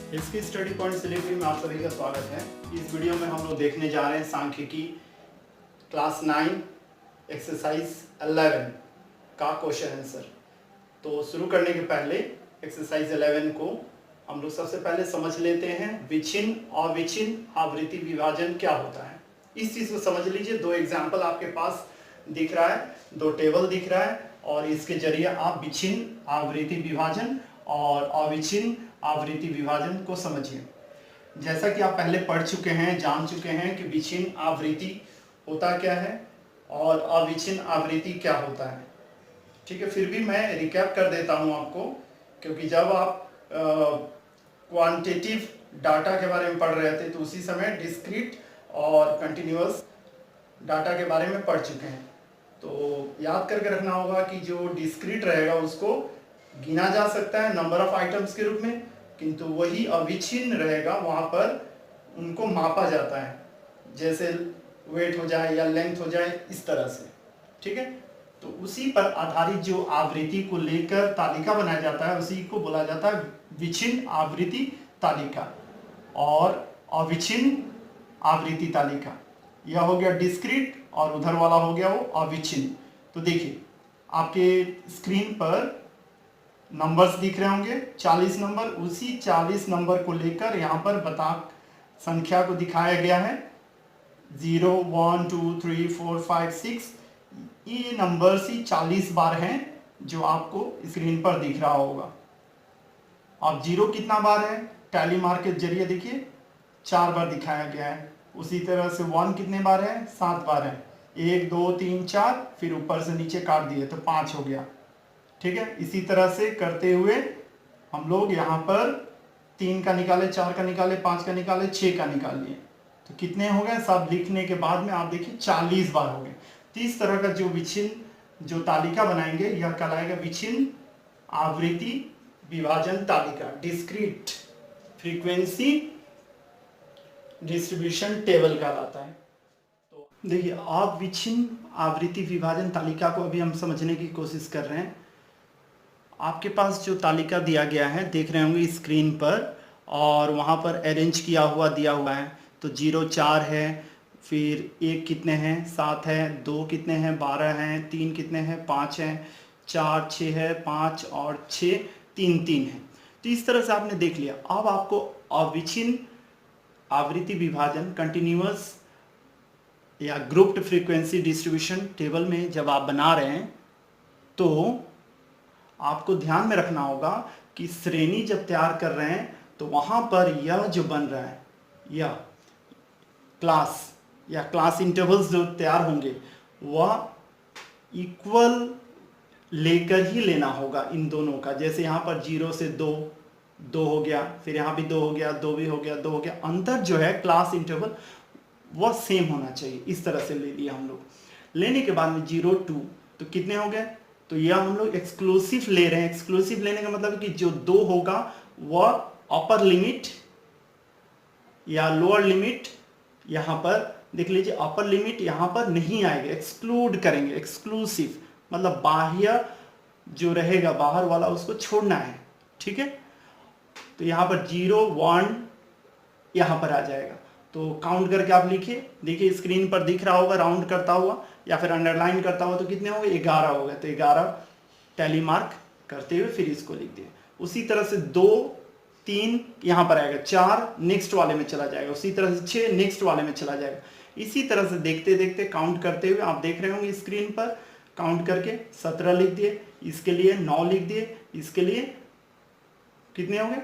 इसकी study point selective में आप सभी का स्वागत है। इस वीडियो में हम लोग देखने जा रहे हैं सांख्यिकी क्लास 9 एक्सरसाइज 11 का क्वेश्चन आंसर। तो शुरू करने के पहले एक्सरसाइज 11 को हम लोग सबसे पहले समझ लेते हैं विच्छिन्न अविच्छिन्न आवृत्ति विभाजन क्या होता है। इस चीज़ को समझ लीजिए। दो एग्जाम्पल आपके पास दिख रहा है, दो टेबल दिख रहा है और इसके जरिए आप विच्छिन्न आवृत्ति विभाजन और अविच्छिन्न आवृत्ति विभाजन को समझिए। जैसा कि आप पहले पढ़ चुके हैं, जान चुके हैं कि विच्छिन्न आवृत्ति होता क्या है और अविच्छिन्न आवृत्ति क्या होता है। ठीक है, फिर भी मैं रिकैप कर देता हूं आपको, क्योंकि जब आप क्वांटिटेटिव डाटा के बारे में पढ़ रहे थे तो उसी समय डिस्क्रीट और कंटिन्यूअस डाटा के बारे में पढ़ चुके हैं। तो याद करके रखना होगा कि जो डिस्क्रीट रहेगा उसको गिना जा सकता है नंबर ऑफ आइटम्स के रूप में, किंतु वही अविच्छिन्न रहेगा वहाँ पर उनको मापा जाता है, जैसे वेट हो जाए या लेंथ हो जाए, इस तरह से। ठीक है, तो उसी पर आधारित जो आवृत्ति को लेकर तालिका बनाया जाता है उसी को बोला जाता है विच्छिन्न आवृत्ति तालिका और अविच्छिन्न आवृत्ति तालिका। यह हो गया डिस्क्रीट और उधर वाला हो गया वो अविच्छिन्न। तो देखिए आपके स्क्रीन पर नंबर्स दिख रहे होंगे, 40 नंबर। उसी 40 नंबर को लेकर यहाँ पर बता संख्या को दिखाया गया है 0 1 2 3 4 5 6। ये नंबर्स ही 40 बार हैं जो आपको स्क्रीन पर दिख रहा होगा। अब 0 कितना बार है, टैली मार्क के जरिए देखिए 4 बार दिखाया गया है। उसी तरह से 1 कितने बार है, 7 बार है। 1 2 3 4, फिर ऊपर से नीचे काट दिए तो 5 हो गया। ठीक है, इसी तरह से करते हुए हम लोग यहाँ पर 3 का निकाले, 4 का निकाले, 5 का निकाले, 6 का निकाल लिए, तो कितने हो गए। सब लिखने के बाद में आप देखिए 40 बार हो गए। तो इस तरह का जो विच्छिन्न जो तालिका बनाएंगे यह कहलाएगा विच्छिन्न आवृत्ति विभाजन तालिका, डिस्क्रीट फ्रीक्वेंसी डिस्ट्रीब्यूशन टेबल कहलाता है। तो देखिए आप विच्छिन्न आवृत्ति विभाजन तालिका को अभी हम समझने की कोशिश कर रहे हैं। आपके पास जो तालिका दिया गया है देख रहे होंगे स्क्रीन पर, और वहाँ पर अरेंज किया हुआ दिया हुआ है। तो 0 4 है, फिर 1 कितने हैं, 7 है, 2 कितने हैं, 12 हैं, 3 कितने हैं, 5 हैं, 4 6 है, 5 और 6 3 3 है। तो इस तरह से आपने देख लिया। अब आपको अविच्छिन्न आवृत्ति विभाजन कंटिन्यूअस या ग्रुप्ड फ्रीक्वेंसी डिस्ट्रीब्यूशन टेबल में जब आप बना रहे हैं तो आपको ध्यान में रखना होगा कि श्रेणी जब तैयार कर रहे हैं तो वहाँ पर यह जो बन रहा है, यह क्लास या क्लास इंटरवल्स जो तैयार होंगे वह इक्वल लेकर ही लेना होगा इन दोनों का। जैसे यहाँ पर 0 से 2 2 हो गया, फिर यहाँ भी 2 हो गया, 2 भी हो गया, 2 हो गया। अंतर जो है क्लास इंटरवल वह सेम होना चाहिए। इस तरह से ले लिया हम लोग। लेने के बाद में 0 2 तो कितने हो गए, तो यह हम लोग एक्सक्लूसिव ले रहे हैं। एक्सक्लूसिव लेने का मतलब है कि जो 2 होगा वह अपर लिमिट या लोअर लिमिट, यहाँ पर देख लीजिए अपर लिमिट यहाँ पर नहीं आएगा, एक्सक्लूड करेंगे। एक्सक्लूसिव मतलब बाह्य जो रहेगा, बाहर वाला उसको छोड़ना है। ठीक है, तो यहाँ पर 0 1 यहाँ पर आ जाएगा। तो काउंट करके आप लिखिए। देखिए स्क्रीन पर दिख रहा होगा राउंड करता हुआ या फिर अंडरलाइन करता हुआ, तो कितने हो गए, 11 हो गए। तो 11 टैली मार्क करते हुए फिर इसको लिख दिए। उसी तरह से 2 3 यहाँ पर आएगा, 4 नेक्स्ट वाले में चला जाएगा, उसी तरह से 6 नेक्स्ट वाले में चला जाएगा। इसी तरह से देखते देखते काउंट करते हुए आप देख रहे होंगे स्क्रीन पर, काउंट करके 17 लिख दिए, इसके लिए 9 लिख दिए, इसके लिए कितने हो गए,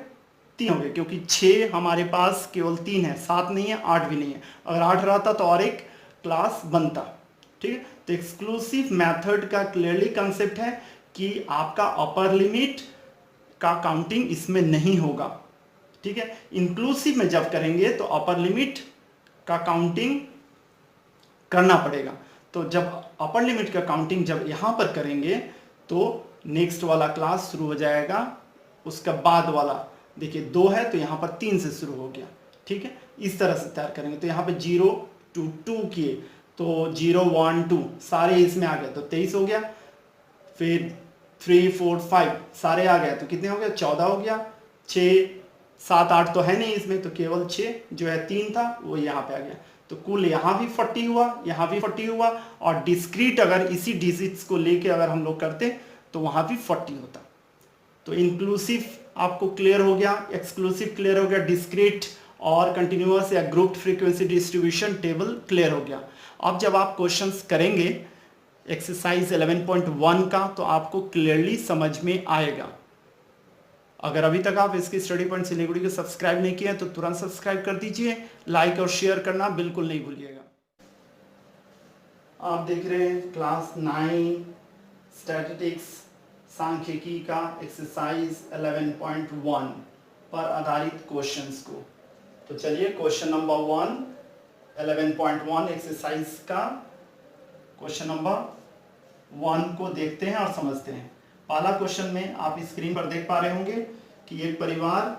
3 हो गए, क्योंकि 6 हमारे पास केवल 3 है, 7 नहीं है, 8 भी नहीं है। अगर 8 रहता तो और एक क्लास बनता। ठीक है, तो एक्सक्लूसिव मेथड का क्लियरली कंसेप्ट है कि आपका अपर लिमिट का काउंटिंग इसमें नहीं होगा। ठीक है, इंक्लूसिव में जब करेंगे तो अपर लिमिट का काउंटिंग करना पड़ेगा। तो जब अपर लिमिट का काउंटिंग जब यहाँ पर करेंगे तो नेक्स्ट वाला क्लास शुरू हो जाएगा। उसका बाद वाला देखिए 2 है तो यहाँ पर 3 से शुरू हो गया। ठीक है, इस तरह से तैयार करेंगे। तो यहाँ पे 0 2 2 किए तो 0 1 2 सारे इसमें आ गए तो 23 हो गया। फिर 3 4 5 सारे आ गए तो कितने हो गए, 14 हो गया। 6 7 8 तो है नहीं इसमें, तो केवल 6 जो है 3 था वो यहाँ पे आ गया। तो कुल यहाँ भी 40 हुआ, यहाँ भी 40 हुआ, और डिस्क्रीट अगर इसी डिजिट्स को लेके अगर हम लोग करते तो वहाँ भी 40 होता। तो इंक्लूसिव आपको क्लियर हो गया, एक्सक्लूसिव क्लियर हो गया, डिस्क्रीट और कंटिन्यूअस या grouped frequency distribution table clear हो गया। अब जब आप क्वेश्चंस करेंगे एक्सरसाइज 11.1 का तो आपको क्लियरली समझ में आएगा। अगर अभी तक आप इसकी स्टडी पॉइंट सिलीगुड़ी को सब्सक्राइब नहीं किया तो तुरंत सब्सक्राइब कर दीजिए, लाइक और शेयर करना बिल्कुल नहीं भूलिएगा। आप देख रहे हैं क्लास 9 स्टैटिस्टिक्स सांख्यिकी का एक्सरसाइज 11.1 पर आधारित क्वेश्चंस को। तो चलिए क्वेश्चन नंबर 1 11.1 एक्सरसाइज का क्वेश्चन नंबर 1 को देखते हैं और समझते हैं। पहला क्वेश्चन में आप स्क्रीन पर देख पा रहे होंगे कि एक परिवार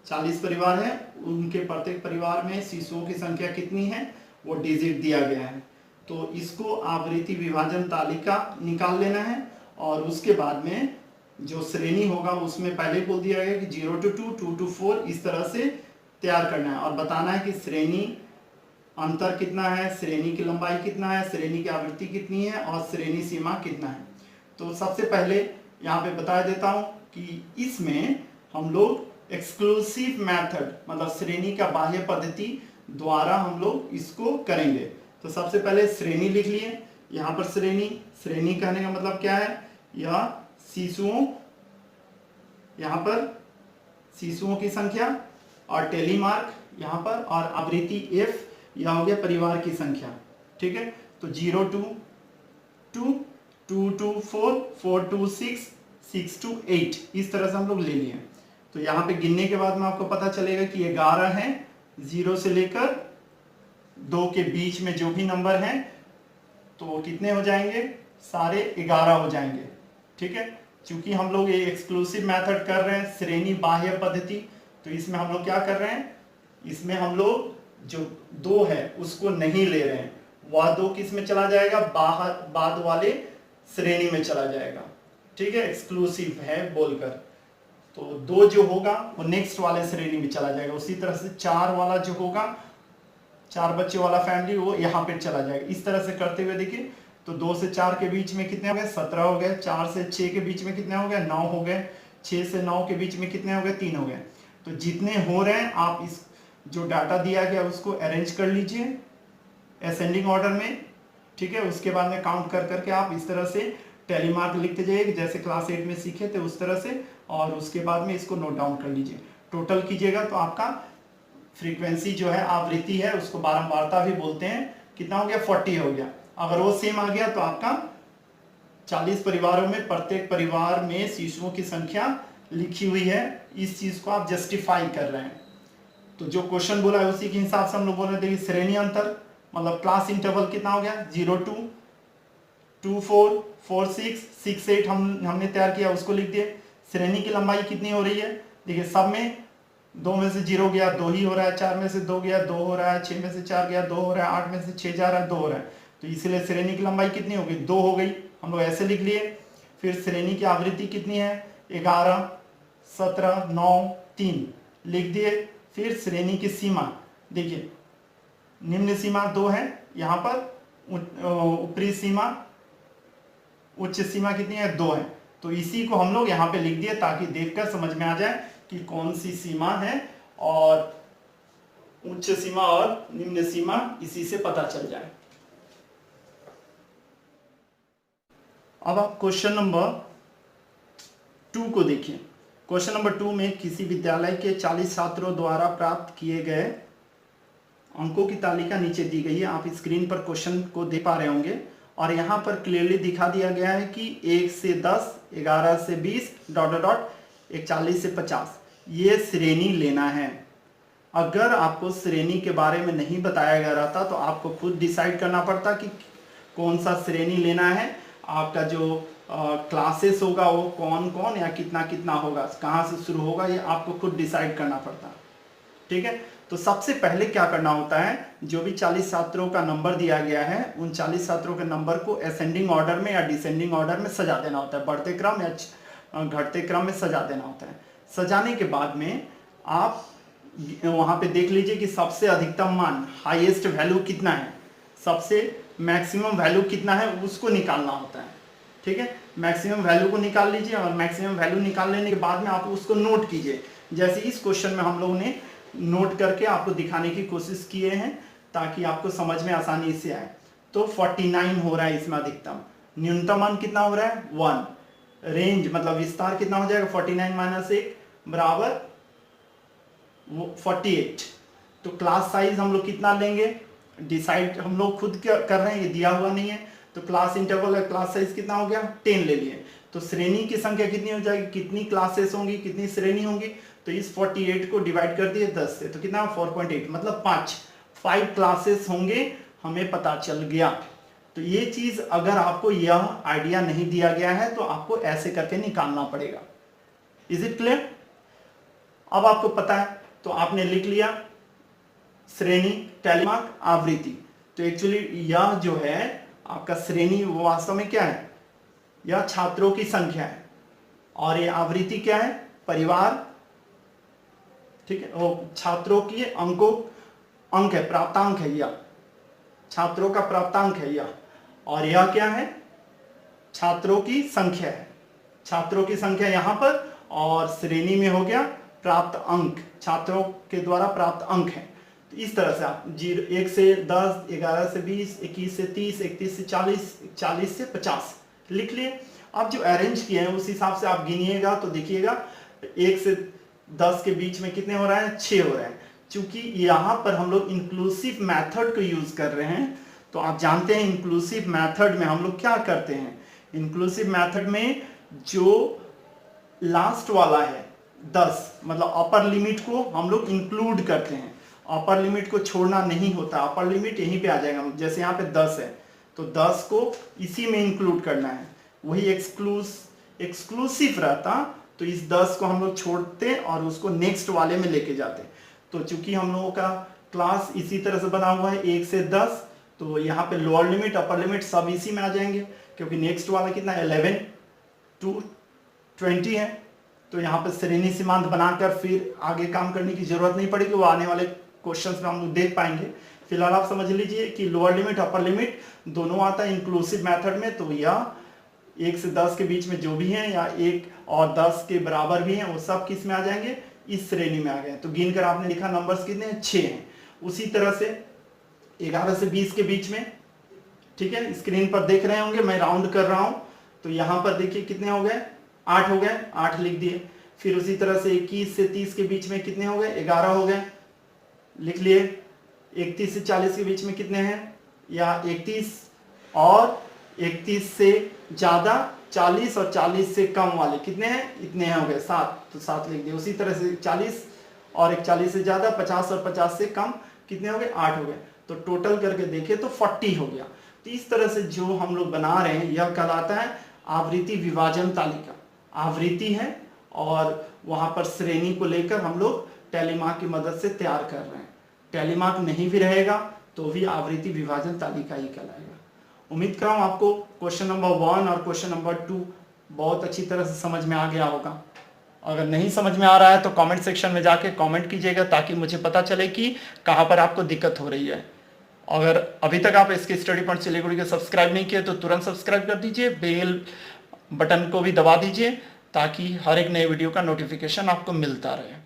40 परिवार है, उनके प्रत्येक परिवार में शिशुओं की संख्या कितनी है वो डिजिट दिया गया है। तो इसको आवृत्ति विभाजन तालिका निकाल लेना है और उसके बाद में जो श्रेणी होगा उसमें पहले बोल दिया गया कि 0 to 2, 2 to 4 इस तरह से तैयार करना है और बताना है कि श्रेणी अंतर कितना है, श्रेणी की लंबाई कितना है, श्रेणी की आवृत्ति कितनी है और श्रेणी सीमा कितना है। तो सबसे पहले यहाँ पे बता देता हूँ कि इसमें हम लोग एक्सक्लूसिव मेथड मतलब श्रेणी का बाह्य पद्धति द्वारा हम लोग इसको करेंगे। तो सबसे पहले श्रेणी लिख लिए, यहाँ पर श्रेणी कहने का मतलब क्या है, यह शिशुओं, यहाँ पर शिशुओं की संख्या और टेलीमार्क यहाँ पर और आवृत्ति f यह हो गया परिवार की संख्या। ठीक है, तो 0 to 2, 2 to 4, 4 to 6, 6 to 8 इस तरह से हम लोग ले लिए। तो यहाँ पे गिनने के बाद में आपको पता चलेगा कि 11 है, 0 से लेकर 2 के बीच में जो भी नंबर हैं तो कितने हो जाएंगे, सारे 11 हो जाएंगे। ठीक है, चूंकि हम लोग ये एक्सक्लूसिव मेथड कर रहे हैं श्रेणी बाह्य पद्धति, तो इसमें हम लोग क्या कर रहे हैं, इसमें हम लोग जो 2 है उसको नहीं ले रहे हैं, वह 2 किस में चला जाएगा, बाद वाले श्रेणी में चला जाएगा। ठीक है, एक्सक्लूसिव है बोलकर, तो 2 जो होगा वो नेक्स्ट वाले श्रेणी में चला जाएगा। उसी तरह से 4 वाला जो होगा, 4 बच्चे वाला फैमिली, वो यहाँ पे चला जाएगा। इस तरह से करते हुए देखिए, तो 2 से 4 के बीच में कितने हो गए, 17 हो गए। 4 से 6 के बीच में कितने हो गए, 9 हो गए। 6 से 9 के बीच में कितने हो गए, 3 हो गए। तो जितने हो रहे हैं आप इस जो डाटा दिया गया उसको अरेंज कर लीजिए असेंडिंग ऑर्डर में। ठीक है, उसके बाद में काउंट कर करके आप इस तरह से टेलीमार्क लिखते जाइए जैसे क्लास 8 में सीखे थे उस तरह से, और उसके बाद में इसको नोट डाउन कर लीजिए। टोटल कीजिएगा तो आपका फ्रीक्वेंसी जो है, आवृत्ति है, उसको बारंबारता भी बोलते हैं, कितना हो गया, 40 हो गया। अगर वो सेम आ गया तो आपका 40 परिवारों में प्रत्येक परिवार में शिशुओं की संख्या लिखी हुई है, इस चीज को आप जस्टिफाई कर रहे हैं। तो जो क्वेश्चन बोला है उसी के हिसाब से हम लोग बोल रहे थे कि श्रेणी अंतर मतलब क्लास इंटरवल कितना हो गया, 0 to 2 4 4 6 6 8 हमने तैयार किया, उसको लिख दिए। श्रेणी की लंबाई कितनी हो रही है, देखिए सब में 2 में से 0 गया, 2 ही हो रहा है। 4 में से 2 गया, 2 हो रहा है। 6 में से 4 गया, 2 हो रहा है। 8 में से 6 जा रहा है, 2 हो रहा है। तो इसलिए श्रेणी की लंबाई कितनी हो गई, 2 हो गई, हम लोग ऐसे लिख लिए। फिर श्रेणी की आवृत्ति कितनी है, 11 17 9 3 लिख दिए। फिर श्रेणी की सीमा देखिए, निम्न सीमा 2 है, यहाँ पर ऊपरी सीमा उच्च सीमा कितनी है, 2 है। तो इसी को हम लोग यहाँ पे लिख दिए ताकि देखकर समझ में आ जाए कि कौन सी सीमा है, और उच्च सीमा और निम्न सीमा इसी से पता चल जाए। अब आप क्वेश्चन नंबर 2 को देखिए। क्वेश्चन नंबर 2 में किसी विद्यालय के 40 छात्रों द्वारा प्राप्त किए गए अंकों की तालिका नीचे दी गई है। आप स्क्रीन पर क्वेश्चन को देख पा रहे होंगे और यहाँ पर क्लियरली दिखा दिया गया है कि 1 से 10, 11 से 20, ... 41 से 50 ये श्रेणी लेना है। अगर आपको श्रेणी के बारे में नहीं बताया गया रहता तो आपको खुद डिसाइड करना पड़ता कि कौन सा श्रेणी लेना है। आपका जो क्लासेस होगा वो कौन कौन या कितना कितना होगा, कहाँ से शुरू होगा, ये आपको खुद डिसाइड करना पड़ता। ठीक है, तो सबसे पहले क्या करना होता है, जो भी 40 छात्रों का नंबर दिया गया है उन 40 छात्रों के नंबर को असेंडिंग ऑर्डर में या डिसेंडिंग ऑर्डर में सजा देना होता है, बढ़ते क्रम या घटते क्रम में सजा देना होता है। सजाने के बाद में आप वहां पे देख लीजिए कि सबसे अधिकतम मान हाईएस्ट वैल्यू कितना है, सबसे मैक्सिमम वैल्यू कितना है उसको निकालना होता है। ठीक है, मैक्सिमम वैल्यू को निकाल लीजिए और मैक्सिमम वैल्यू निकाल लेने के बाद में आप उसको नोट कीजिए। जैसे इस क्वेश्चन में हम लोगों ने नोट करके आपको दिखाने की कोशिश किए हैं ताकि आपको समझ में आसानी से आए। तो 49 हो रहा है इसमें अधिकतम, न्यूनतम मान कितना हो रहा है 1, रेंज मतलब विस्तार कितना हो जाएगा 49 माइनस 1 बराबर 48। तो क्लास साइज हम लोग कितना लेंगे डिसाइड हम लोग खुद कर रहे हैं, ये दिया हुआ नहीं है। तो क्लास इंटरवल का क्लास साइज कितना हो गया 10 ले लिए। तो श्रेणी की संख्या कितनी हो जाएगी, कितनी क्लासेस होंगी, कितनी श्रेणी होंगी, तो इस 48 को डिवाइड कर दिए 10 से, तो कितना 4.8 मतलब 5 क्लासेस होंगे, हमें पता चल गया। तो ये चीज अगर आपको यह आइडिया नहीं दिया गया है तो आपको ऐसे करके निकालना पड़ेगा। Is it clear? अब आपको पता है तो आपने लिख लिया श्रेणी, टेलीमार्क, आवृत्ति। तो एक्चुअली यह जो है आपका श्रेणी वो वास्तव में क्या है, यह छात्रों की संख्या है, और ये आवृत्ति क्या है परिवार। ठीक है, वो छात्रों की अंक है, प्राप्तांक है, यह छात्रों का प्राप्तांक है यह, और यह क्या है छात्रों की संख्या है, छात्रों की संख्या यहां पर, और श्रेणी में हो गया प्राप्त अंक, छात्रों के द्वारा प्राप्त अंक है। तो इस तरह से आप 1 से 10, 11 से 20, 21 से 30, 31 से 40, 40 से 50 लिख लिए। अब जो अरेंज किए हैं उस हिसाब से आप गिनिएगा तो देखिएगा 1 से 10 के बीच में कितने हो रहा है 6 हो रहे हैं। चूंकि यहाँ पर हम लोग इंक्लूसिव मेथड को यूज कर रहे हैं, तो आप जानते हैं इंक्लूसिव मेथड में हम लोग क्या करते हैं, इंक्लूसिव मेथड में जो लास्ट वाला है 10 मतलब अपर लिमिट को हम लोग इंक्लूड करते हैं, अपर लिमिट को छोड़ना नहीं होता, अपर लिमिट यहीं पे आ जाएगा। जैसे यहाँ पे 10 है तो 10 को इसी में इंक्लूड करना है, वही एक्सक्लूसिव रहता तो इस 10 को हम लोग छोड़ते और उसको नेक्स्ट वाले में लेके जाते। तो चूंकि हम लोगों का क्लास इसी तरह से बना हुआ है 1 से 10, तो यहाँ पे लोअर लिमिट अपर लिमिट सब इसी में आ जाएंगे, क्योंकि नेक्स्ट वाला कितना 11 to 20 है। तो यहाँ पे श्रेणी सीमांत बनाकर फिर आगे काम करने की जरूरत नहीं पड़ेगी, वो आने वाले क्वेश्चंस में हम लोग देख पाएंगे। फिलहाल आप समझ लीजिए कि लोअर लिमिट अपर लिमिट दोनों आता है इंक्लूसिव मेथड में। तो यह 1 से 10 के बीच में जो भी है या 1 और 10 के बराबर भी हैं वो सब किस में आ जाएंगे, इस श्रेणी में आ गए। तो गिनकर आपने लिखा नंबर्स कितने हैं 6 हैं। उसी तरह से 11 से 20 के बीच में, ठीक है, स्क्रीन पर देख रहे होंगे मैं राउंड कर रहा हूं, तो यहां पर देखिए कितने हो गए 8 हो गए, 8 लिख दिए। फिर उसी तरह से 21 से 30 के बीच में कितने हो गए 11 हो गए, लिख लिए। 31 से 40 के बीच में कितने हैं, या 31 और 31 से ज्यादा 40 और 40 से कम वाले कितने हैं, इतने हैं हो गए 7, तो 7 लिख दिए। उसी तरह से 40 और 41 से ज्यादा 50 और 50 से कम कितने हो गए 8 हो गए। तो टोटल करके देखें तो 40 हो गया। तो इस तरह से जो हम लोग बना रहे हैं यह कहलाता है आवृत्ति विभाजन तालिका। आवृत्ति है और वहां पर श्रेणी को लेकर हम लोग टेलीमार्क की मदद से तैयार कर रहे हैं। टेलीमार्क नहीं भी रहेगा तो भी आवृत्ति विभाजन तालिका ही कहलाएगा। उम्मीद कर रहा हूं आपको क्वेश्चन नंबर 1 और क्वेश्चन नंबर 2 बहुत अच्छी तरह से समझ में आ गया होगा। अगर नहीं समझ में आ रहा है तो कमेंट सेक्शन में जाके कमेंट कीजिएगा ताकि मुझे पता चले कि कहां पर आपको दिक्कत हो रही है। अगर अभी तक आप इसके स्टडी पॉइंट सिलीगुड़ी को सब्सक्राइब नहीं किए तो तुरंत सब्सक्राइब कर दीजिए, बेल बटन को भी दबा दीजिए ताकि हर एक नए वीडियो का नोटिफिकेशन आपको मिलता रहे।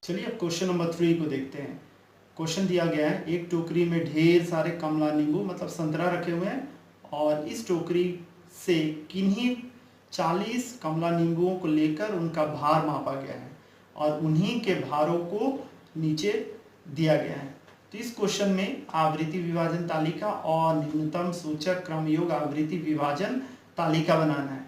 चलिए अब क्वेश्चन नंबर 3 को देखते हैं। क्वेश्चन दिया गया है एक टोकरी में ढेर सारे कमला नींबू मतलब संतरा रखे हुए हैं और इस टोकरी से किन्हीं 40 कमला नींबुओं को लेकर उनका भार मापा गया है और उन्हीं के भारों को नीचे दिया गया है। तो इस क्वेश्चन में आवृत्ति विभाजन तालिका और न्यूनतम सूचक क्रम योग आवृत्ति विभाजन तालिका बनाना है।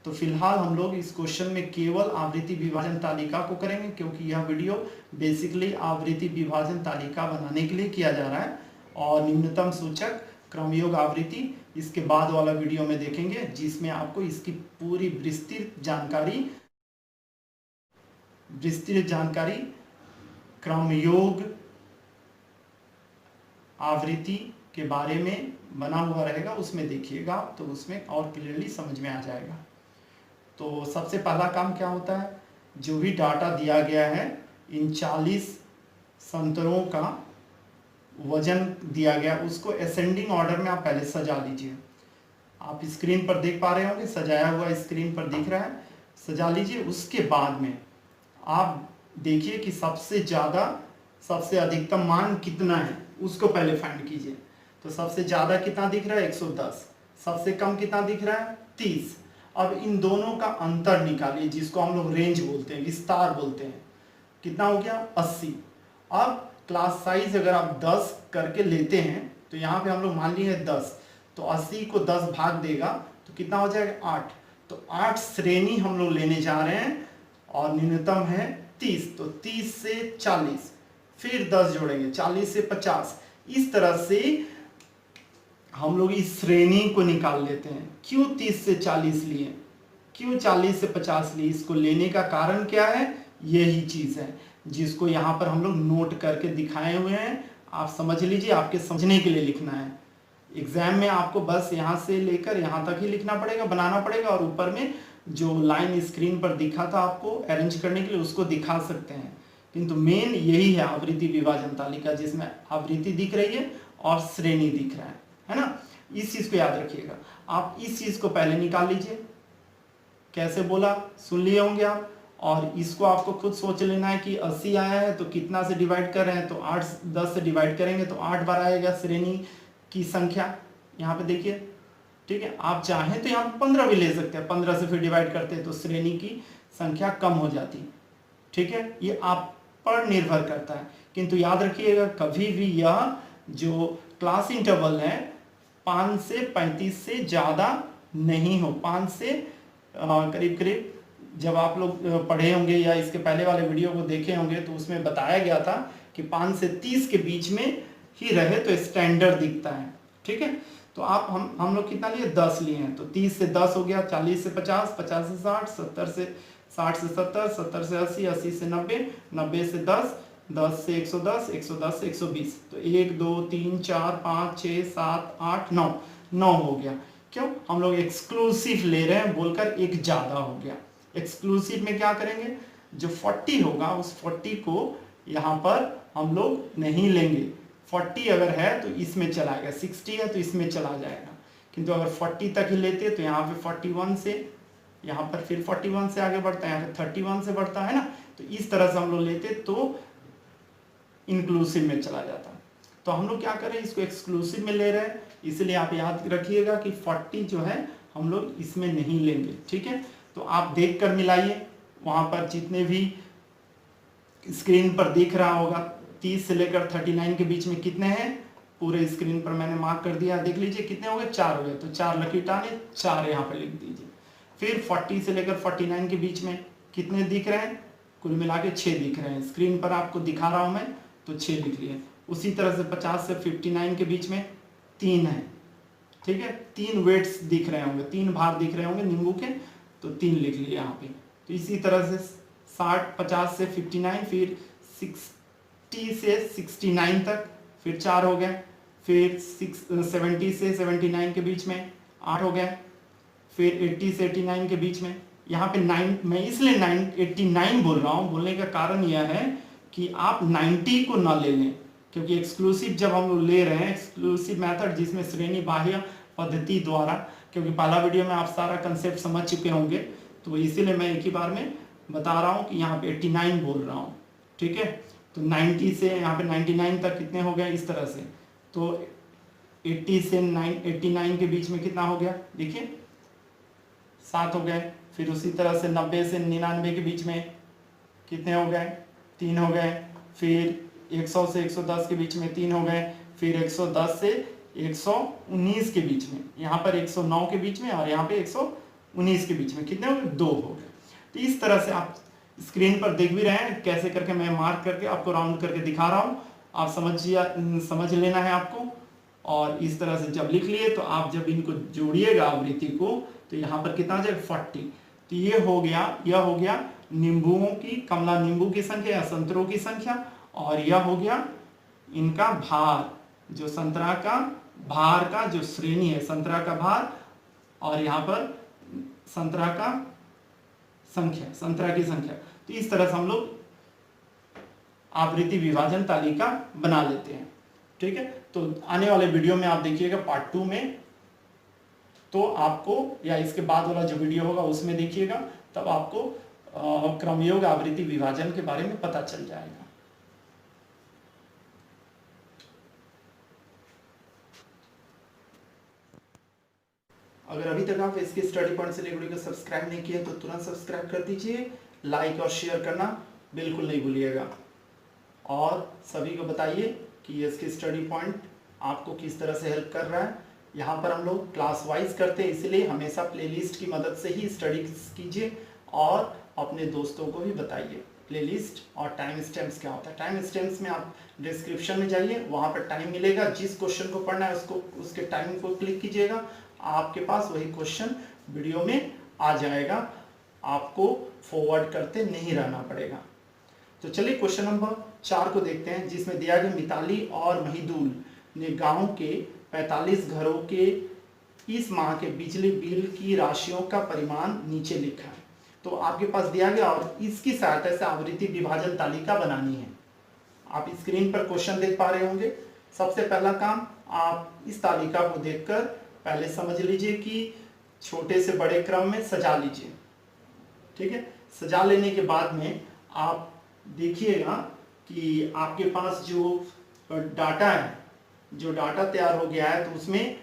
तो फिलहाल हम लोग इस क्वेश्चन में केवल आवृत्ति विभाजन तालिका को करेंगे क्योंकि यह वीडियो बेसिकली आवृत्ति विभाजन तालिका बनाने के लिए किया जा रहा है और न्यूनतम सूचक क्रम योग आवृत्ति इसके बाद वाला वीडियो में देखेंगे जिसमें आपको इसकी पूरी विस्तृत जानकारी क्रम योग आवृत्ति के बारे में बना हुआ रहेगा, उसमें देखिएगा तो उसमें और क्लियरली समझ में आ जाएगा। तो सबसे पहला काम क्या होता है जो भी डाटा दिया गया है इन 40 संतरों का वजन दिया गया, उसको असेंडिंग ऑर्डर में आप पहले सजा लीजिए। आप स्क्रीन पर देख पा रहे होंगे, सजाया हुआ स्क्रीन पर दिख रहा है, सजा लीजिए। उसके बाद में आप देखिए कि सबसे ज़्यादा सबसे अधिकतम मान कितना है उसको पहले फाइंड कीजिए। तो सबसे ज़्यादा कितना दिख रहा है 110, सबसे कम कितना दिख रहा है 30। अब इन दोनों का अंतर निकालिए, जिसको हम लोग रेंज बोलते हैं, विस्तार बोलते हैं। कितना हो गया 80। अब क्लास साइज अगर आप 10 करके लेते हैं तो यहाँ पे हम लोग मान लिए 10, तो 80 को 10 भाग देगा तो कितना हो जाएगा 8। तो 8 श्रेणी हम लोग लेने जा रहे हैं और न्यूनतम है 30। तो 30 से 40, फिर 10 जोड़ेंगे 40 से 50। इस तरह से हम लोग इस श्रेणी को निकाल लेते हैं। क्यों 30 से 40 लिए, क्यों 40 से 50 लिए? इसको लेने का कारण क्या है? यही चीज़ है जिसको यहाँ पर हम लोग नोट करके दिखाए हुए हैं। आप समझ लीजिए, आपके समझने के लिए लिखना है। एग्जाम में आपको बस यहाँ से लेकर यहाँ तक ही लिखना पड़ेगा, बनाना पड़ेगा, और ऊपर में जो लाइन स्क्रीन पर दिखा था आपको अरेंज करने के लिए उसको दिखा सकते हैं। किंतु मेन यही है आवृत्ति विभाजन तालिका, जिसमें आवृत्ति दिख रही है और श्रेणी दिख रहा है ना। इस चीज को याद रखिएगा। आप इस चीज को पहले निकाल लीजिए। कैसे बोला सुन लिए होंगे आप, और इसको आपको खुद सोच लेना है कि 80 आया है तो कितना से डिवाइड कर रहे हैं, तो 8 10 से डिवाइड करेंगे तो 8 बार आएगा श्रेणी की संख्या। यहाँ पे देखिए, ठीक है। आप चाहें तो यहाँ 15 भी ले सकते हैं, 15 से फिर डिवाइड करते हैं तो श्रेणी की संख्या कम हो जाती, ठीक है। ये आप पर निर्भर करता है, किंतु याद रखिएगा कभी भी यह जो क्लास इंटरवल है 5 से 35 से ज़्यादा नहीं हो। 5 से करीब करीब, जब आप लोग पढ़े होंगे या इसके पहले वाले वीडियो को देखे होंगे तो उसमें बताया गया था कि 5 से 30 के बीच में ही रहे तो स्टैंडर्ड दिखता है, ठीक है। तो आप हम लोग कितना लिए 10 लिए हैं, तो 30 से 10 हो गया, 40 से 50, 50 से 60, 70 से 60 से 70, 70 से 80, 80 से 90, 90 से 10, 10 से 110, 110 से 120। तो 1 2 3 4 5 6 7 8 9, 9 हो गया। क्यों? हम लोग एक्सक्लूसिव ले रहे हैं बोलकर एक ज़्यादा हो गया। एक्सक्लूसिव में क्या करेंगे, जो 40 होगा उस 40 को यहाँ पर हम लोग नहीं लेंगे। 40 अगर है तो इसमें चलाएगा, 60 है तो इसमें चला जाएगा। किंतु अगर 40 तक ही लेते तो यहाँ पे 41 से, यहाँ पर फिर 41 से आगे बढ़ता है, यहाँ पे 31 से बढ़ता है ना। तो इस तरह से हम लोग लेते तो इंक्लूसिव में चला जाता। तो हम लोग क्या करें, इसको एक्सक्लूसिव में ले रहे हैं, इसलिए आप याद रखिएगा कि 40 जो है हम लोग इसमें नहीं लेंगे, ठीक है। तो आप देख कर मिलाइए, वहाँ पर जितने भी स्क्रीन पर दिख रहा होगा 30 से लेकर 39 के बीच में कितने हैं, पूरे स्क्रीन पर मैंने मार्क कर दिया, देख लीजिए कितने हो गए, 4 हो गए। तो 4 लकी टाने 4 यहाँ पर लिख दीजिए। फिर 40 से लेकर 49 के बीच में कितने दिख रहे हैं, कुल मिला के 6 दिख रहे हैं। स्क्रीन पर आपको दिखा रहा हूँ मैं, तो 6 लिख लिए। उसी तरह से 50 से 59 के बीच में 3 है, ठीक है। 3 वेट्स दिख रहे होंगे, 3 भार दिख रहे होंगे नींबू के, तो 3 लिख लिए यहाँ पे। तो इसी तरह से 50 से 59, फिर 60 से 69 तक फिर 4 हो गए। फिर 70 से 79 के बीच में 8 हो गए। फिर 80 से 89 के बीच में, यहाँ पे 9, मैं इसलिए 89 बोल रहा हूँ। बोलने का कारण यह है कि आप 90 को ना ले लें, क्योंकि एक्सक्लूसिव जब हम लोग ले रहे हैं, एक्सक्लूसिव मेथड जिसमें श्रेणी बाह्य पद्धति द्वारा, क्योंकि पहला वीडियो में आप सारा कंसेप्ट समझ चुके होंगे, तो इसीलिए मैं एक ही बार में बता रहा हूँ कि यहाँ पे 89 बोल रहा हूँ, ठीक है। तो 90 से यहाँ पे 99 तक कितने हो गए, इस तरह से। तो 80 से 89 के बीच में कितना हो गया, देखिए 7 हो गए। फिर उसी तरह से 90 से 99 के बीच में कितने हो गए, 3 हो गए। फिर 100 से 110 के बीच में 3 हो गए। फिर 110 से 119 के बीच में, यहाँ पर 109 के बीच में और यहाँ पे 119 के बीच में कितने हो गए, 2 हो गए। तो इस तरह से आप स्क्रीन पर देख भी रहे हैं कैसे करके मैं मार्क करके आपको राउंड करके दिखा रहा हूँ। आप समझ लेना है आपको। और इस तरह से जब लिख लिए तो आप जब इनको जोड़िएगा आवृत्ति को, तो यहाँ पर कितना आ जाएगा 40। तो ये हो गया, यह हो गया नींबुओं की, कमला नींबू की संख्या या संतरों की संख्या, और यह हो गया इनका भार, जो संतरा का भार का जो श्रेणी है, संतरा का भार, और यहाँ पर संतरा का संख्या, संतरा की संख्या। तो इस तरह से हम लोग आवृत्ति विभाजन तालिका बना लेते हैं। ठीक है, तो आने वाले वीडियो में आप देखिएगा पार्ट 2 में, तो आपको या इसके बाद वाला जो वीडियो होगा उसमें देखिएगा, तब आपको क्रमयोग आवृत्ति विभाजन के बारे में पता चल जाएगा। अगर अभी तक आप इसके स्टडी पॉइंट से वीडियो को सब्सक्राइब नहीं किए तो तुरंत सब्सक्राइब कर दीजिए, लाइक और शेयर करना बिल्कुल नहीं भूलिएगा, और सभी को बताइए कि इसके स्टडी पॉइंट आपको किस तरह से हेल्प कर रहा है। यहाँ पर हम लोग क्लास वाइज करते हैं, इसलिए हमेशा प्लेलिस्ट की मदद से ही स्टडी कीजिए और अपने दोस्तों को भी बताइए प्लेलिस्ट और टाइम स्टैम्प्स क्या होता है। टाइम स्टैम्प्स में आप डिस्क्रिप्शन में जाइए, वहाँ पर टाइम मिलेगा, जिस क्वेश्चन को पढ़ना है उसको उसके टाइम को क्लिक कीजिएगा, आपके पास वही क्वेश्चन वीडियो में आ जाएगा, आपको फॉरवर्ड करते नहीं रहना पड़ेगा। तो चलिए क्वेश्चन नंबर 4 को देखते हैं, जिसमें दिया गया मिताली और महिदुल ने गांव के 45 घरों के इस माह के बिजली बिल की राशियों का परिमाण नीचे लिखा है। तो आपके पास दिया गया और इसकी सहायता से आवृत्ति विभाजन तालिका बनानी है। आप स्क्रीन पर क्वेश्चन देख पा रहे होंगे। सबसे पहला काम, आप इस तालिका को देखकर पहले समझ लीजिए कि छोटे से बड़े क्रम में सजा लीजिए। ठीक है, सजा लेने के बाद में आप देखिएगा कि आपके पास जो डाटा है, जो डाटा तैयार हो गया है, तो उसमें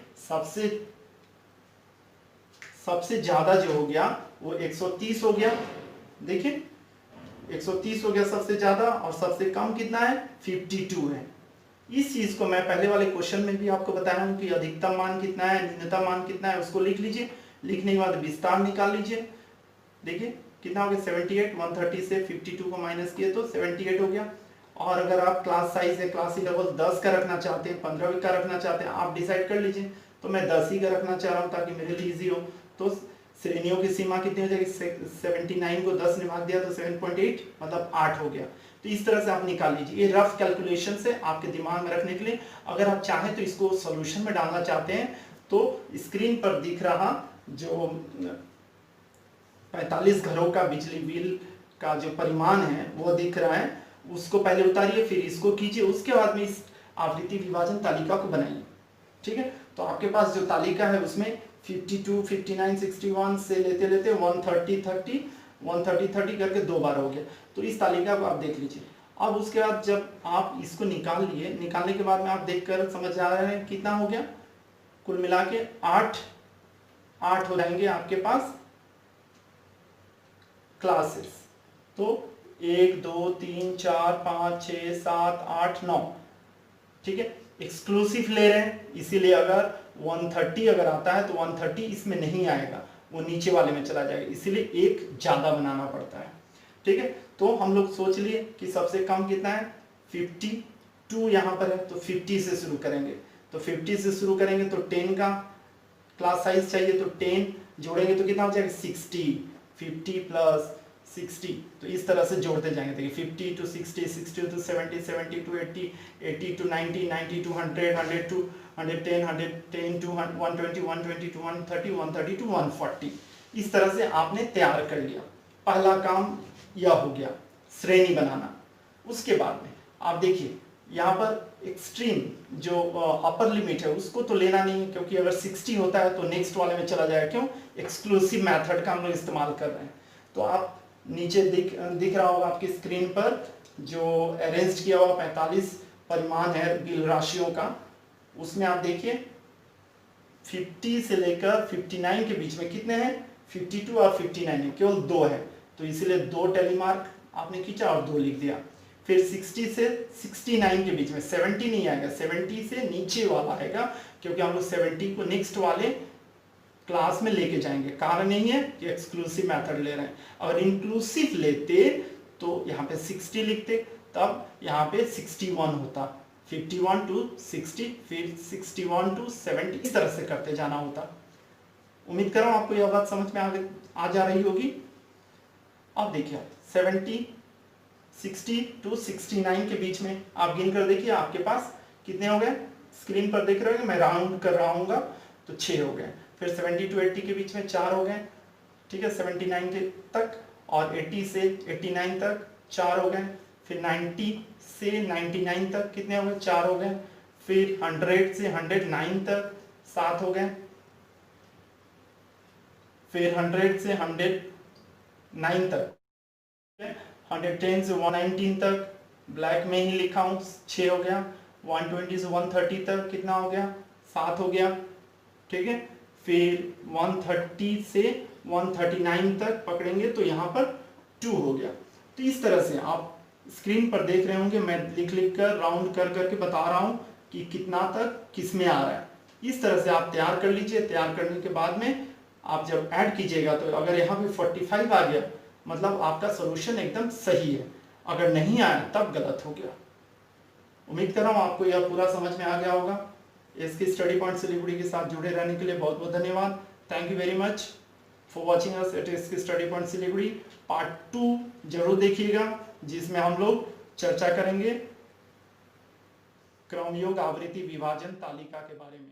सबसे ज्यादा जो हो गया वो 130 हो गया। देखिए 130 हो गया सबसे ज्यादा, और सबसे कम कितना है, 52 है। इस चीज को मैं पहले वाले क्वेश्चन में भी आपको बताया हूं कि अधिकतम मान कितना है, न्यूनतम मान कितना है, उसको लिख लीजिए। लिखने के बाद विस्तार निकाल लीजिए। देखिए कितना हो गया, 78। 130 से 52 को माइनस किए तो 78 हो गया। और अगर आप क्लास साइज है, क्लास इंटरवल 10 का रखना चाहते हैं, 15 का रखना चाहते हैं, आप डिसाइड कर लीजिए। तो मैं 10 ही का रखना चाह रहा हूँ ताकि मेरे लिए इजी हो। तो श्रेणियों की सीमा कितनी हो जाएगी, 79 को 10 ने भाग दिया तो 7.8 मतलब 8 हो गया। तो इस तरह से आप निकाल लीजिए। ये रफ कैलकुलेशन से आपके दिमाग में रखने के लिए। अगर आप चाहें तो इसको सोल्यूशन में डालना चाहते हैं तो स्क्रीन पर दिख रहा जो 45 घरों का बिजली बिल का जो परिमाण है वो दिख रहा है, उसको पहले उतारिए, फिर इसको कीजिए, उसके बाद में इस आवृत्ति विभाजन तालिका को बनाइए। ठीक है, तो आपके पास जो तालिका है उसमें 52, 59, 61 से लेते लेते 130, 30 करके 2 बार हो गया। तो इस तालिका को आप देख लीजिए। अब उसके बाद जब आप इसको निकाल लिए, निकालने के बाद में आप देखकर समझ आ रहे हैं कितना हो गया, कुल मिला के 8 हो जाएंगे आपके पास क्लासेस। तो 1 2 3 4 5 6 7 8 9। ठीक है, एक्सक्लूसिव ले रहे हैं, इसीलिए अगर 130 अगर आता है तो 130 इसमें नहीं आएगा, वो नीचे वाले में चला जाएगा, इसीलिए एक ज्यादा बनाना पड़ता है। ठीक है, तो हम लोग सोच लिए कि सबसे कम कितना है, 52 यहाँ पर है, तो 50 से शुरू करेंगे। तो 50 से शुरू करेंगे तो 10 का क्लास साइज चाहिए, तो 10 जोड़ेंगे तो कितना हो जाएगा, 60। 50 प्लस 60, तो इस तरह से जोड़ते जाएंगे। देखिए 50 to 60, 60 to 70, 70 to 80, 80 to 90, 90 to 100, 100 to 110, 110 to 120, 120 to 130, 130 to 140। इस तरह से आपने तैयार कर लिया। पहला काम यह हो गया, श्रेणी बनाना। उसके बाद में आप देखिए यहाँ पर एक्सट्रीम जो अपर लिमिट है उसको तो लेना नहीं है, क्योंकि अगर 60 होता है तो नेक्स्ट वाले में चला जाएगा। क्यों, एक्सक्लूसिव मेथड का हम लोग इस्तेमाल कर रहे हैं। तो आप नीचे दिख रहा होगा आपकी स्क्रीन पर जो अरेंज किया हुआ 45 परिमाण है बिल राशियों का, उसमें आप देखिए 50 से लेकर 59 के बीच में कितने हैं, 52 और 59 है, केवल 2 है, तो इसीलिए 2 टैली मार्क आपने खींचा और 2 लिख दिया। फिर 60 से 69 के बीच में 70 नहीं आएगा, 70 से नीचे वाला आएगा, क्योंकि हम लोग 70 को नेक्स्ट वाले क्लास में लेके जाएंगे। कारण नहीं है कि एक्सक्लूसिव मेथड ले रहे हैं। अगर इंक्लूसिव लेते तो यहाँ पे 60 लिखते, तब यहाँ पे 61 होता, 51 to 60, फिर 61 to 70, इस तरह से करते जाना होता। उम्मीद कर रहा हूँ आपको यह बात समझ में आ जा रही होगी। अब देखिए 70, 60 to 69 के बीच में आप गिन कर देखिए आपके पास कितने हो गए, स्क्रीन पर देख रहे हो, मैं राउंड कर रहा हूँ तो 6 हो गए। फिर 70 to 80 के बीच में 4 हो गए, ठीक है, 79 के तक, और 80 से 89 तक 4 हो गए। फिर 90 से 99 तक कितने हो गए? 4 हो गए। फिर 100 से 109 तक 7 हो गए। फिर 100 से 109 तक, 110 से 119 तक ब्लैक में ही लिखा हूँ 6 हो गया। 120 से 130 तक कितना हो गया? 7 हो गया। ठीक है, फिर 130 से 139 तक पकड़ेंगे तो यहाँ पर 2 हो गया। तो इस तरह से आप स्क्रीन पर देख रहे होंगे, मैं लिख लिख कर राउंड कर करके बता रहा हूँ कि कितना तक किस में आ रहा है। इस तरह से आप तैयार कर लीजिए। तैयार करने के बाद में आप जब ऐड कीजिएगा तो अगर यहाँ पे 45 आ गया मतलब आपका सोल्यूशन एकदम सही है, अगर नहीं आया तब गलत हो गया। उम्मीद कर रहा हूँ आपको यह पूरा समझ में आ गया होगा। इसकी स्टडी पॉइंट सिलीगुड़ी के साथ जुड़े रहने के लिए बहुत बहुत धन्यवाद। Thank you very much for watching us at इसकी स्टडी पॉइंट सिलीगुड़ी। पार्ट 2 जरूर देखिएगा जिसमें हम लोग चर्चा करेंगे क्रमयोग आवृत्ति विभाजन तालिका के बारे में।